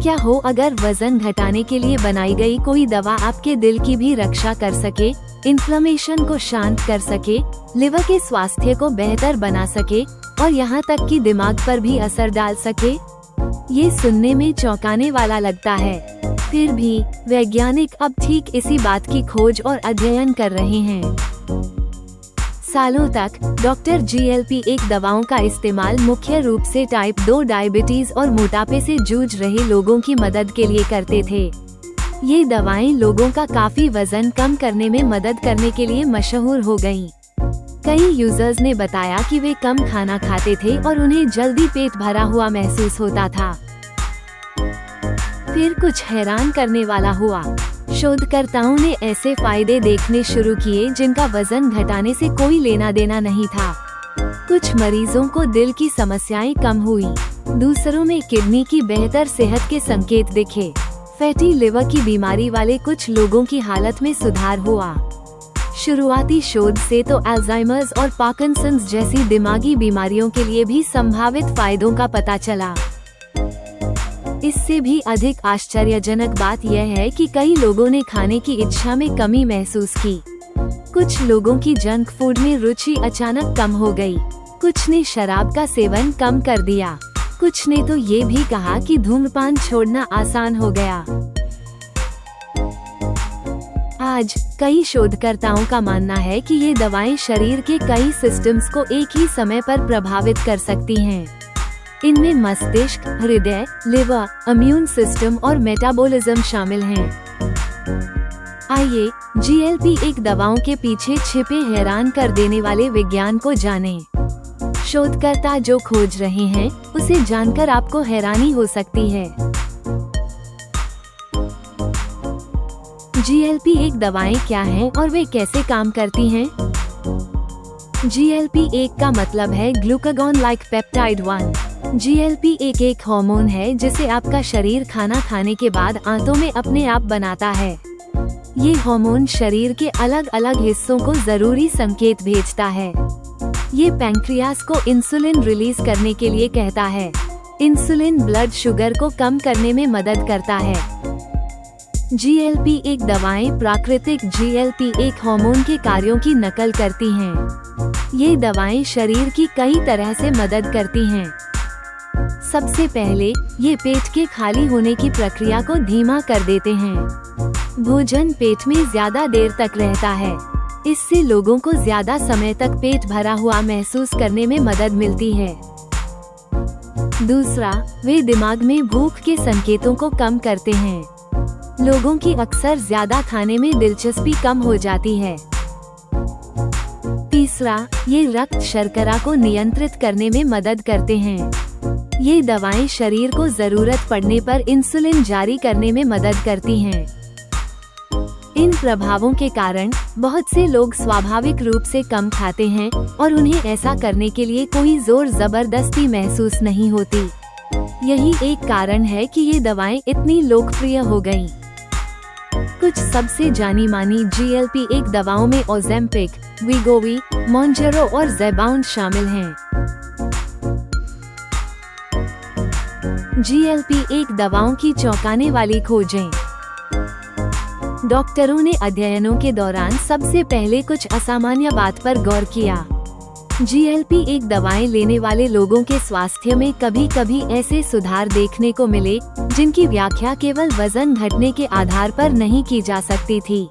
क्या हो अगर वजन घटाने के लिए बनाई गई कोई दवा आपके दिल की भी रक्षा कर सके, इन्फ्लेमेशन को शांत कर सके, लिवर के स्वास्थ्य को बेहतर बना सके और यहाँ तक कि दिमाग पर भी असर डाल सके। ये सुनने में चौंकाने वाला लगता है, फिर भी वैज्ञानिक अब ठीक इसी बात की खोज और अध्ययन कर रहे हैं। सालों तक डॉक्टर GLP-1 दवाओं का इस्तेमाल मुख्य रूप से टाइप 2 डायबिटीज और मोटापे से जूझ रहे लोगों की मदद के लिए करते थे। ये दवाएं लोगों का काफी वजन कम करने में मदद करने के लिए मशहूर हो गईं। कई यूजर्स ने बताया कि वे कम खाना खाते थे और उन्हें जल्दी पेट भरा हुआ महसूस होता था। फिर कुछ हैरान करने वाला हुआ। शोधकर्ताओं ने ऐसे फायदे देखने शुरू किए जिनका वजन घटाने से कोई लेना देना नहीं था। कुछ मरीजों को दिल की समस्याएं कम हुई, दूसरों में किडनी की बेहतर सेहत के संकेत दिखे। फैटी लिवर की बीमारी वाले कुछ लोगों की हालत में सुधार हुआ। शुरुआती शोध से तो अल्जाइमर्स और पार्किंसंस जैसी दिमागी बीमारियों के लिए भी संभावित फायदों का पता चला। इससे भी अधिक आश्चर्यजनक बात यह है कि कई लोगों ने खाने की इच्छा में कमी महसूस की। कुछ लोगों की जंक फूड में रुचि अचानक कम हो गई, कुछ ने शराब का सेवन कम कर दिया, कुछ ने तो ये भी कहा कि धूम्रपान छोड़ना आसान हो गया। आज कई शोधकर्ताओं का मानना है कि ये दवाएं शरीर के कई सिस्टम्स को एक ही समय पर प्रभावित कर सकती हैं। इनमें मस्तिष्क, हृदय, लिवर, इम्यून सिस्टम और मेटाबॉलिज्म शामिल हैं। आइए GLP-1 दवाओं के पीछे छिपे हैरान कर देने वाले विज्ञान को जानें। शोधकर्ता जो खोज रहे हैं उसे जानकर आपको हैरानी हो सकती है। GLP-1 दवाएं क्या हैं और वे कैसे काम करती हैं? GLP-1 का मतलब है ग्लूकागॉन लाइक पेप्टाइड 1। GLP-1 एक हार्मोन है जिसे आपका शरीर खाना खाने के बाद आंतों में अपने आप बनाता है। ये हार्मोन शरीर के अलग अलग हिस्सों को जरूरी संकेत भेजता है। ये पैंक्रियास को इंसुलिन रिलीज करने के लिए कहता है। इंसुलिन ब्लड शुगर को कम करने में मदद करता है। GLP-1 दवाएं प्राकृतिक GLP-1 हार्मोन के कार्यों की नकल करती हैं। ये दवाएं शरीर की कई तरह से मदद करती हैं। सबसे पहले ये पेट के खाली होने की प्रक्रिया को धीमा कर देते हैं। भोजन पेट में ज्यादा देर तक रहता है, इससे लोगों को ज्यादा समय तक पेट भरा हुआ महसूस करने में मदद मिलती है। दूसरा, वे दिमाग में भूख के संकेतों को कम करते हैं। लोगों की अक्सर ज्यादा खाने में दिलचस्पी कम हो जाती है। तीसरा, ये रक्त शर्करा को नियंत्रित करने में मदद करते हैं। ये दवाएं शरीर को जरूरत पड़ने पर इंसुलिन जारी करने में मदद करती हैं। इन प्रभावों के कारण बहुत से लोग स्वाभाविक रूप से कम खाते हैं और उन्हें ऐसा करने के लिए कोई जोर जबरदस्ती महसूस नहीं होती। यही एक कारण है कि ये दवाएं इतनी लोकप्रिय हो गईं। कुछ सबसे जानी मानी GLP-1 दवाओं में ओज़ेम्पिक, वीगोवी, मोंजरो और ज़ेबाउंड शामिल हैं। GLP-1 दवाओं की चौंकाने वाली खोजें। डॉक्टरों ने अध्ययनों के दौरान सबसे पहले कुछ असामान्य बात पर गौर किया। GLP-1 दवाएं लेने वाले लोगों के स्वास्थ्य में कभी कभी ऐसे सुधार देखने को मिले जिनकी व्याख्या केवल वजन घटने के आधार पर नहीं की जा सकती थी।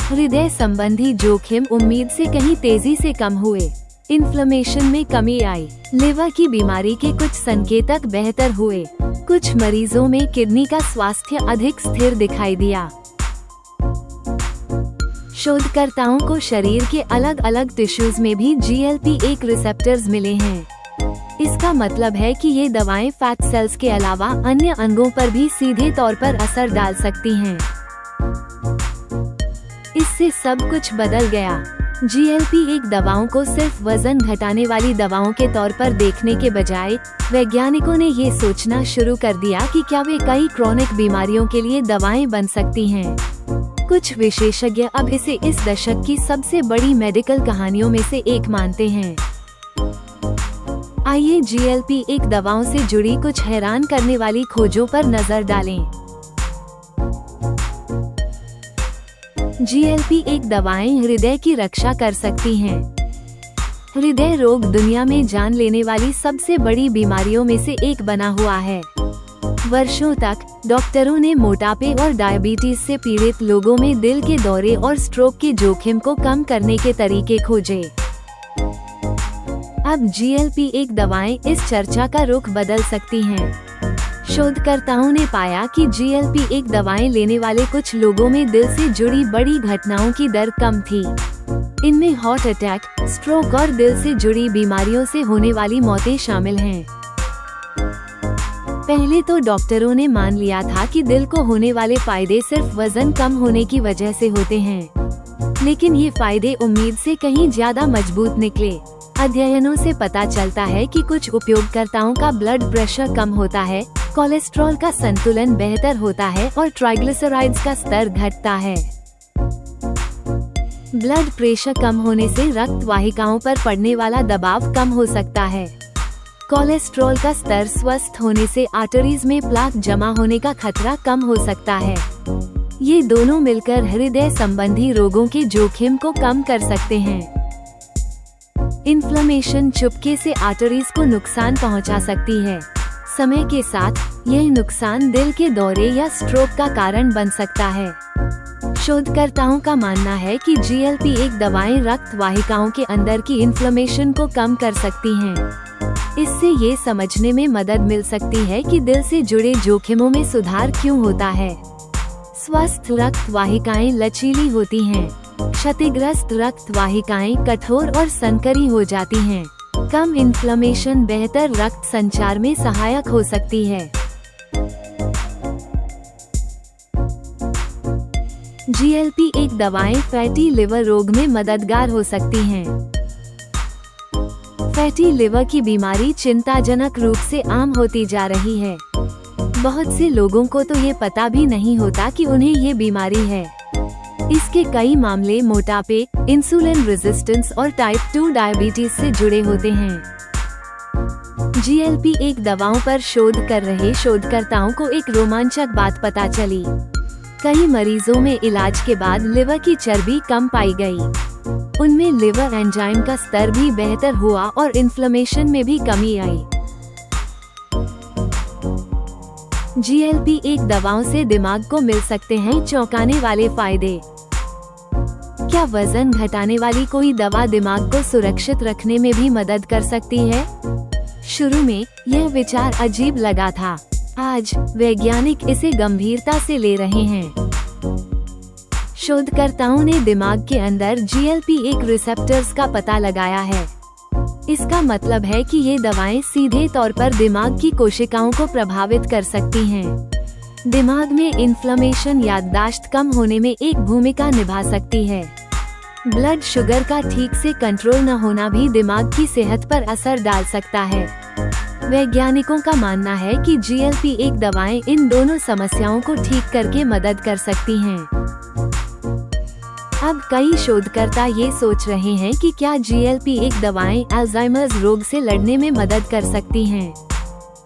हृदय संबंधी जोखिम उम्मीद से कहीं तेजी से कम हुए, इन्फ्लेमेशन में कमी आई, लिवर की बीमारी के कुछ संकेतक बेहतर हुए, कुछ मरीजों में किडनी का स्वास्थ्य अधिक स्थिर दिखाई दिया। शोधकर्ताओं को शरीर के अलग अलग टिश्यूज में भी GLP-1 रिसेप्टर्स मिले हैं। इसका मतलब है कि ये दवाएं फैट सेल्स के अलावा अन्य अंगों पर भी सीधे तौर पर असर डाल सकती हैं। इससे सब कुछ बदल गया। GLP-1 दवाओं को सिर्फ वजन घटाने वाली दवाओं के तौर पर देखने के बजाय वैज्ञानिकों ने ये सोचना शुरू कर दिया कि क्या वे कई क्रॉनिक बीमारियों के लिए दवाएं बन सकती हैं। कुछ विशेषज्ञ अब इसे इस दशक की सबसे बड़ी मेडिकल कहानियों में से एक मानते हैं। आइए GLP-1 दवाओं से जुड़ी कुछ हैरान करने वाली खोजों पर नजर डालें। GLP-1 दवाएं हृदय की रक्षा कर सकती हैं। हृदय रोग दुनिया में जान लेने वाली सबसे बड़ी बीमारियों में से एक बना हुआ है। वर्षों तक डॉक्टरों ने मोटापे और डायबिटीज से पीड़ित लोगों में दिल के दौरे और स्ट्रोक के जोखिम को कम करने के तरीके खोजे। अब GLP-1 दवाएं इस चर्चा का रुख बदल सकती हैं। शोधकर्ताओं ने पाया कि GLP-1 दवाएं लेने वाले कुछ लोगों में दिल से जुड़ी बड़ी घटनाओं की दर कम थी। इनमें हार्ट अटैक, स्ट्रोक और दिल से जुड़ी बीमारियों से होने वाली मौतें शामिल हैं। पहले तो डॉक्टरों ने मान लिया था कि दिल को होने वाले फायदे सिर्फ वजन कम होने की वजह से होते हैं, लेकिन ये फायदे उम्मीद से कहीं ज्यादा मजबूत निकले। अध्ययनों से पता चलता है कि कुछ उपयोगकर्ताओं का ब्लड प्रेशर कम होता है, कोलेस्ट्रॉल का संतुलन बेहतर होता है और ट्राइग्लिसराइड्स का स्तर घटता है। ब्लड प्रेशर कम होने से रक्त वाहिकाओं पर पड़ने वाला दबाव कम हो सकता है। कोलेस्ट्रॉल का स्तर स्वस्थ होने से आर्टरीज में प्लाक जमा होने का खतरा कम हो सकता है। ये दोनों मिलकर हृदय संबंधी रोगों के जोखिम को कम कर सकते हैं। इन्फ्लेमेशन चुपके से आर्टरीज को नुकसान पहुंचा सकती है। समय के साथ यह नुकसान दिल के दौरे या स्ट्रोक का कारण बन सकता है। शोधकर्ताओं का मानना है कि GLP-1 दवाएं रक्त वाहिकाओं के अंदर की इन्फ्लेमेशन को कम कर सकती हैं। इससे ये समझने में मदद मिल सकती है कि दिल से जुड़े जोखिमों में सुधार क्यों होता है। स्वस्थ रक्त वाहिकाएं लचीली होती हैं। क्षतिग्रस्त रक्त वाहिकाएं कठोर और संकरी हो जाती हैं। कम इन्फ्लेमेशन बेहतर रक्त संचार में सहायक हो सकती है। GLP-1 दवाएं फैटी लिवर रोग में मददगार हो सकती हैं। फैटी लिवर की बीमारी चिंताजनक रूप से आम होती जा रही है। बहुत से लोगों को तो ये पता भी नहीं होता कि उन्हें ये बीमारी है। इसके कई मामले मोटापे, इंसुलिन रेजिस्टेंस और टाइप 2 डायबिटीज से जुड़े होते हैं। GLP-1 दवाओं पर शोध कर रहे शोधकर्ताओं को एक रोमांचक बात पता चली। कई मरीजों में इलाज के बाद लिवर की चर्बी कम पाई गई। उनमें लिवर एंजाइम का स्तर भी बेहतर हुआ और इन्फ्लेमेशन में भी कमी आई। GLP-1 दवाओं से दिमाग को मिल सकते हैं चौंकाने वाले फायदे। क्या वजन घटाने वाली कोई दवा दिमाग को सुरक्षित रखने में भी मदद कर सकती है? शुरू में यह विचार अजीब लगा था। आज वैज्ञानिक इसे गंभीरता से ले रहे हैं। शोधकर्ताओं ने दिमाग के अंदर GLP-1 रिसेप्टर्स का पता लगाया है। इसका मतलब है कि ये दवाएं सीधे तौर पर दिमाग की कोशिकाओं को प्रभावित कर सकती हैं। दिमाग में इन्फ्लेमेशन याददाश्त कम होने में एक भूमिका निभा सकती है। ब्लड शुगर का ठीक से कंट्रोल न होना भी दिमाग की सेहत पर असर डाल सकता है। वैज्ञानिकों का मानना है कि GLP-1 दवाएं इन दोनों समस्याओं को ठीक करके मदद कर सकती हैं। अब कई शोधकर्ता ये सोच रहे हैं कि क्या GLP-1 दवाएं अल्जाइमर्स रोग से लड़ने में मदद कर सकती हैं।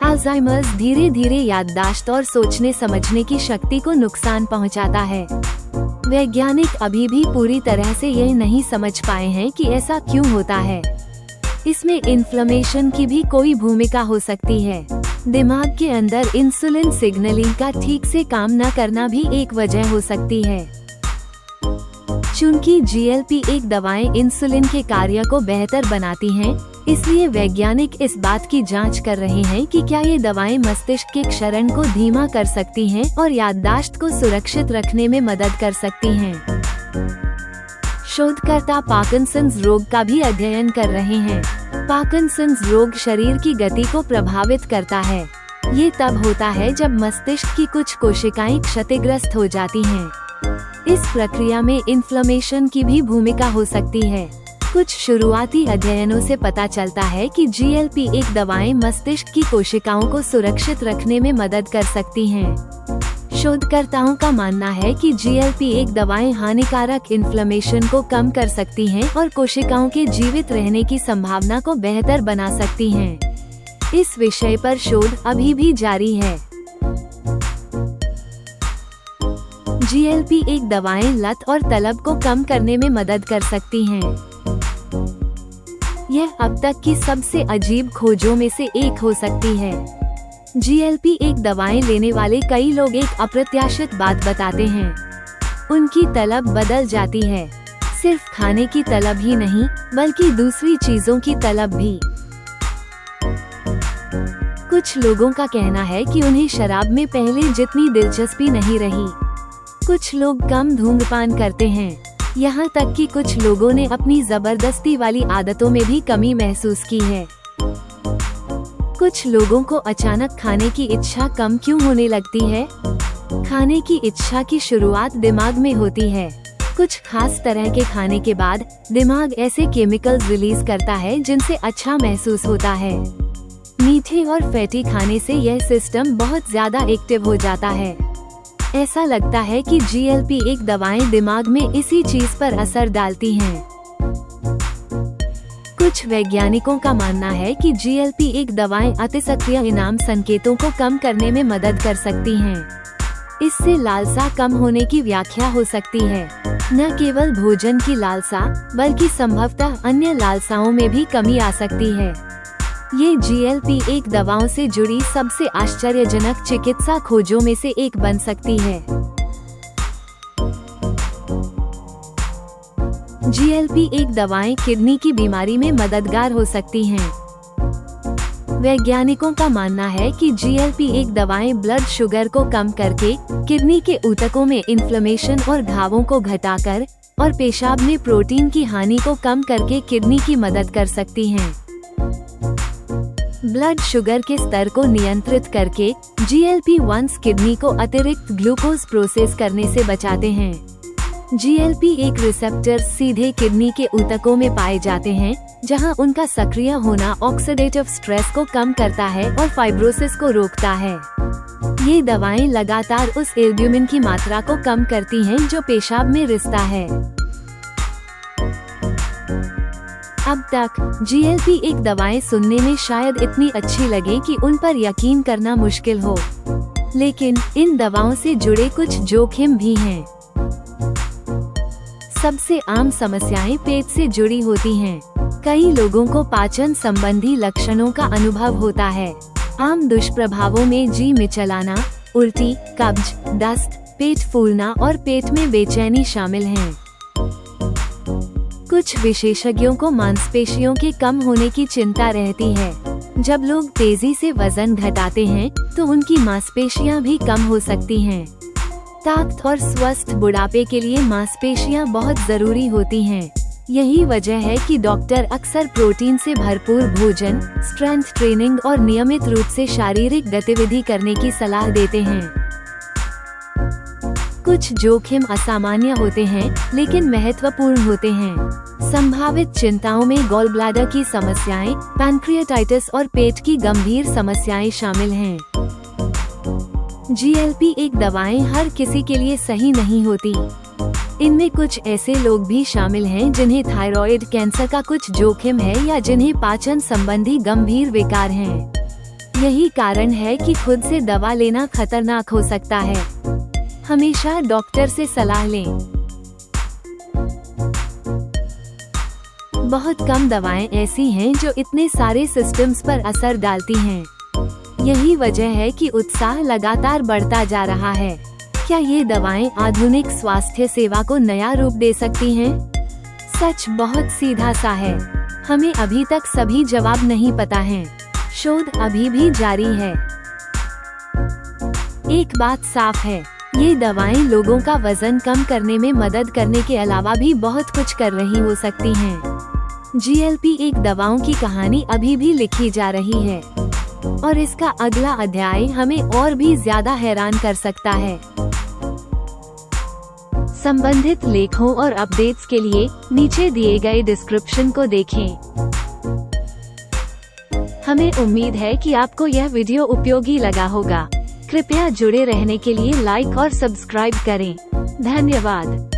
अल्जाइमर्स धीरे धीरे याददाश्त और सोचने समझने की शक्ति को नुकसान पहुंचाता है। वैज्ञानिक अभी भी पूरी तरह से यह नहीं समझ पाए हैं कि ऐसा क्यों होता है। इसमें इन्फ्लेमेशन की भी कोई भूमिका हो सकती है। दिमाग के अंदर इंसुलिन सिग्नलिंग का ठीक से काम न करना भी एक वजह हो सकती है। चूंकि GLP-1 दवाएं इंसुलिन के कार्य को बेहतर बनाती हैं, इसलिए वैज्ञानिक इस बात की जांच कर रहे हैं कि क्या ये दवाएं मस्तिष्क के क्षरण को धीमा कर सकती हैं और याददाश्त को सुरक्षित रखने में मदद कर सकती हैं। शोधकर्ता पार्किंसंस रोग का भी अध्ययन कर रहे हैं। पार्किंसंस रोग शरीर की गति को प्रभावित करता है। ये तब होता है जब मस्तिष्क की कुछ कोशिकाएं क्षतिग्रस्त हो जाती हैं। इस प्रक्रिया में इन्फ्लेमेशन की भी भूमिका हो सकती है। कुछ शुरुआती अध्ययनों से पता चलता है कि GLP-1 दवाएं मस्तिष्क की कोशिकाओं को सुरक्षित रखने में मदद कर सकती हैं। शोधकर्ताओं का मानना है कि GLP-1 दवाएं हानिकारक इन्फ्लेमेशन को कम कर सकती हैं और कोशिकाओं के जीवित रहने की संभावना को बेहतर बना सकती हैं। इस विषय पर शोध अभी भी जारी है। GLP-1 दवाएं लत और तलब को कम करने में मदद कर सकती हैं। यह अब तक की सबसे अजीब खोजों में से एक हो सकती है। GLP-1 दवाएं लेने वाले कई लोग एक अप्रत्याशित बात बताते हैं। उनकी तलब बदल जाती है। सिर्फ खाने की तलब ही नहीं, बल्कि दूसरी चीजों की तलब भी। कुछ लोगों का कहना है कि उन्हें शराब में पहले जितनी दिलचस्पी नहीं रही। कुछ लोग कम धूम्रपान करते हैं। यहाँ तक कि कुछ लोगों ने अपनी जबरदस्ती वाली आदतों में भी कमी महसूस की है। कुछ लोगों को अचानक खाने की इच्छा कम क्यों होने लगती है? खाने की इच्छा की शुरुआत दिमाग में होती है। कुछ खास तरह के खाने के बाद दिमाग ऐसे केमिकल्स रिलीज करता है जिनसे अच्छा महसूस होता है। मीठे और फैटी खाने से यह सिस्टम बहुत ज्यादा एक्टिव हो जाता है। ऐसा लगता है कि GLP-1 दवाएं दिमाग में इसी चीज पर असर डालती हैं। कुछ वैज्ञानिकों का मानना है कि GLP-1 दवाएं अतिसक्रिय इनाम संकेतों को कम करने में मदद कर सकती हैं। इससे लालसा कम होने की व्याख्या हो सकती है। न केवल भोजन की लालसा, बल्कि संभवतः अन्य लालसाओं में भी कमी आ सकती है। ये GLP-1 दवाओं से जुड़ी सबसे आश्चर्यजनक चिकित्सा खोजों में से एक बन सकती है। GLP-1 दवाएं किडनी की बीमारी में मददगार हो सकती हैं। वैज्ञानिकों का मानना है कि GLP-1 दवाएं ब्लड शुगर को कम करके किडनी के ऊतकों में इन्फ्लेमेशन और घावों को घटाकर और पेशाब में प्रोटीन की हानि को कम करके किडनी की मदद कर सकती हैं। ब्लड शुगर के स्तर को नियंत्रित करके GLP-1 किडनी को अतिरिक्त ग्लूकोज प्रोसेस करने से बचाते हैं। GLP-1 रिसेप्टर्स सीधे किडनी के ऊतकों में पाए जाते हैं, जहां उनका सक्रिय होना ऑक्सीडेटिव स्ट्रेस को कम करता है और फाइब्रोसिस को रोकता है। ये दवाएं लगातार उस एल्ब्यूमिन की मात्रा को कम करती हैं जो पेशाब में रिसता है। अब तक GLP-1 दवाएं सुनने में शायद इतनी अच्छी लगे कि उन पर यकीन करना मुश्किल हो, लेकिन इन दवाओं से जुड़े कुछ जोखिम भी हैं। सबसे आम समस्याएं पेट से जुड़ी होती हैं। कई लोगों को पाचन संबंधी लक्षणों का अनुभव होता है। आम दुष्प्रभावों में जी मिचलाना, उल्टी, कब्ज, दस्त, पेट फूलना और पेट में बेचैनी शामिल हैं। कुछ विशेषज्ञों को मांसपेशियों के कम होने की चिंता रहती है। जब लोग तेजी से वजन घटाते हैं तो उनकी मांसपेशियां भी कम हो सकती हैं। ताकत और स्वस्थ बुढ़ापे के लिए मांसपेशियां बहुत जरूरी होती हैं। यही वजह है कि डॉक्टर अक्सर प्रोटीन से भरपूर भोजन, स्ट्रेंथ ट्रेनिंग और नियमित रूप से शारीरिक गतिविधि करने की सलाह देते हैं। कुछ जोखिम असामान्य होते हैं, लेकिन महत्वपूर्ण होते हैं। संभावित चिंताओं में गॉल ब्लैडर की समस्याएं, पैनक्रियाटाइटिस और पेट की गंभीर समस्याएं शामिल हैं। GLP-1 दवाएं हर किसी के लिए सही नहीं होती। इनमें कुछ ऐसे लोग भी शामिल हैं जिन्हें थायराइड कैंसर का कुछ जोखिम है या जिन्हें पाचन संबंधी गंभीर विकार हैं। यही कारण है कि खुद से दवा लेना खतरनाक हो सकता है। हमेशा डॉक्टर से सलाह लें। बहुत कम दवाएं ऐसी हैं जो इतने सारे सिस्टम्स पर असर डालती हैं। यही वजह है कि उत्साह लगातार बढ़ता जा रहा है। क्या ये दवाएं आधुनिक स्वास्थ्य सेवा को नया रूप दे सकती हैं? सच बहुत सीधा सा है। हमें अभी तक सभी जवाब नहीं पता हैं। शोध अभी भी जारी है। एक बात साफ है, ये दवाएं लोगों का वजन कम करने में मदद करने के अलावा भी बहुत कुछ कर रही हो सकती हैं। GLP-1 दवाओं की कहानी अभी भी लिखी जा रही है और इसका अगला अध्याय हमें और भी ज्यादा हैरान कर सकता है। संबंधित लेखों और अपडेट्स के लिए नीचे दिए गए डिस्क्रिप्शन को देखें। हमें उम्मीद है कि आपको यह वीडियो उपयोगी लगा होगा। कृपया जुड़े रहने के लिए लाइक और सब्सक्राइब करें। धन्यवाद।